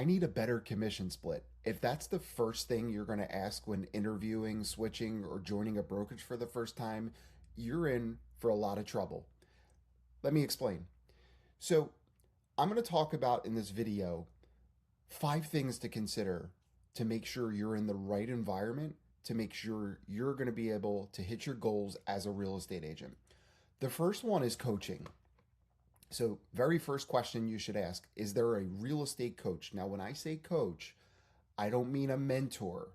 I need a better commission split. If that's the first thing you're going to ask when interviewing, switching, or joining a brokerage for the first time, you're in for a lot of trouble. Let me explain. So, I'm going to talk about in this video 5 things to consider to make sure you're in the right environment, to make sure you're going to be able to hit your goals as a real estate agent. The first one is coaching. So, very first question you should ask, is there a real estate coach? Now, when I say coach, I don't mean a mentor.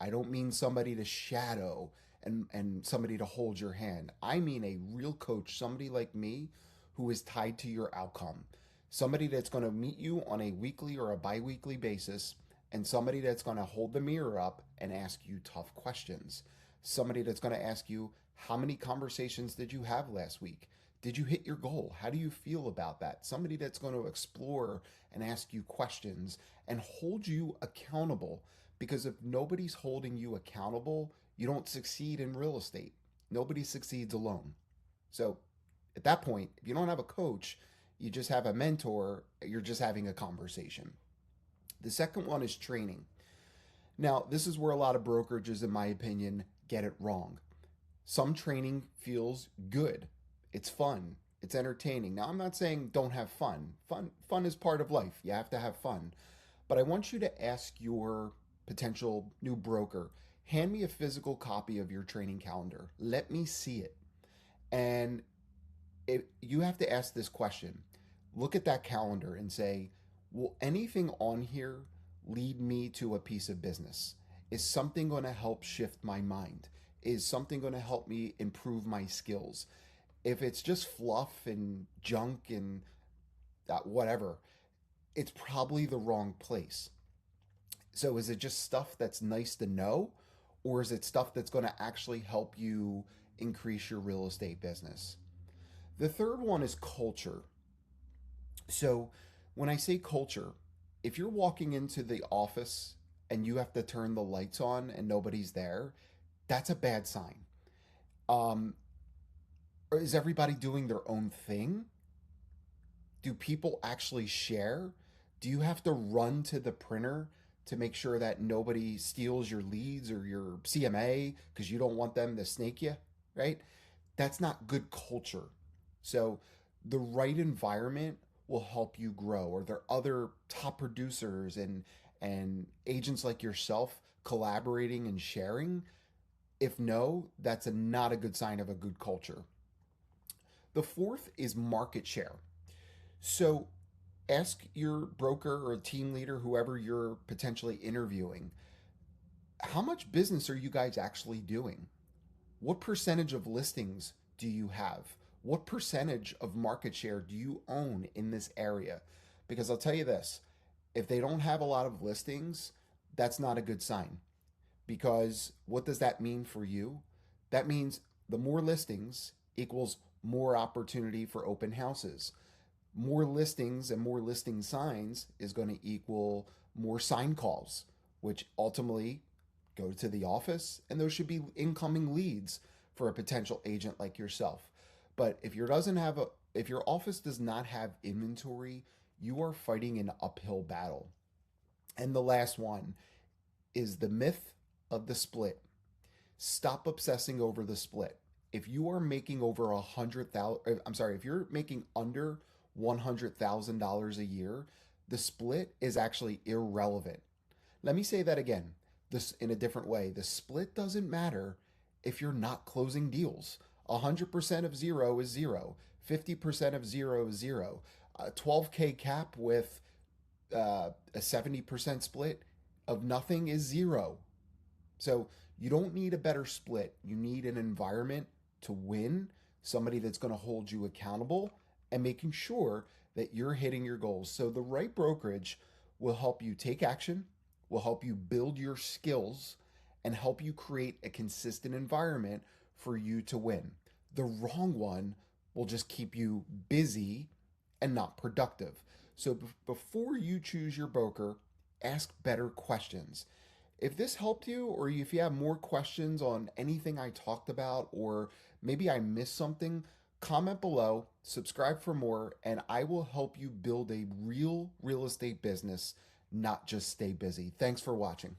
I don't mean somebody to shadow and somebody to hold your hand. I mean a real coach, somebody like me who is tied to your outcome. Somebody that's going to meet you on a weekly or a bi-weekly basis, and somebody that's going to hold the mirror up and ask you tough questions. Somebody that's going to ask you, how many conversations did you have last week? Did you hit your goal? How do you feel about that? Somebody that's going to explore and ask you questions and hold you accountable. Because if nobody's holding you accountable, you don't succeed in real estate. Nobody succeeds alone. So at that point, if you don't have a coach, you just have a mentor, you're just having a conversation. The second one is training. Now, this is where a lot of brokerages, in my opinion, get it wrong. Some training feels good. It's fun. It's entertaining. Now, I'm not saying don't have fun. Fun is part of life. You have to have fun. But I want you to ask your potential new broker, hand me a physical copy of your training calendar. Let me see it. And you have to ask this question. Look at that calendar and say, will anything on here lead me to a piece of business? Is something going to help shift my mind? Is something going to help me improve my skills? If it's just fluff and junk and whatever, it's probably the wrong place. So is it just stuff that's nice to know, or is it stuff that's going to actually help you increase your real estate business? The third one is culture. So when I say culture, if you're walking into the office and you have to turn the lights on and nobody's there, that's a bad sign. Um, or is everybody doing their own thing? Do people actually share? Do you have to run to the printer to make sure that nobody steals your leads or your CMA because you don't want them to snake you, right? That's not good culture. So the right environment will help you grow. Are there other top producers and agents like yourself collaborating and sharing? If no, that's not a good sign of a good culture. The fourth is market share. So ask your broker or team leader, whoever you're potentially interviewing, how much business are you guys actually doing? What percentage of listings do you have? What percentage of market share do you own in this area? Because I'll tell you this, if they don't have a lot of listings, that's not a good sign. Because what does that mean for you? That means the more listings equals more opportunity for open houses. More listings and more listing signs is going to equal more sign calls, which ultimately go to the office, and those should be incoming leads for a potential agent like yourself. But if your office does not have inventory, you are fighting an uphill battle. And the last one is the myth of the split. Stop obsessing over the split. If you are making over 100,000, I'm sorry, if you're making under $100,000 a year, the split is actually irrelevant. Let me say that again, this in a different way. The split doesn't matter if you're not closing deals. 100% of zero is zero. 50% of zero is zero. A 12K cap with a 70% split of nothing is zero. So you don't need a better split. You need an environment to win, somebody that's going to hold you accountable and making sure that you're hitting your goals. So the right brokerage will help you take action, will help you build your skills, and help you create a consistent environment for you to win. The wrong one will just keep you busy and not productive. So before you choose your broker, ask better questions. If this helped you, or if you have more questions on anything I talked about, or maybe I missed something, comment below, subscribe for more, and I will help you build a real estate business not just stay busy. Thanks for watching.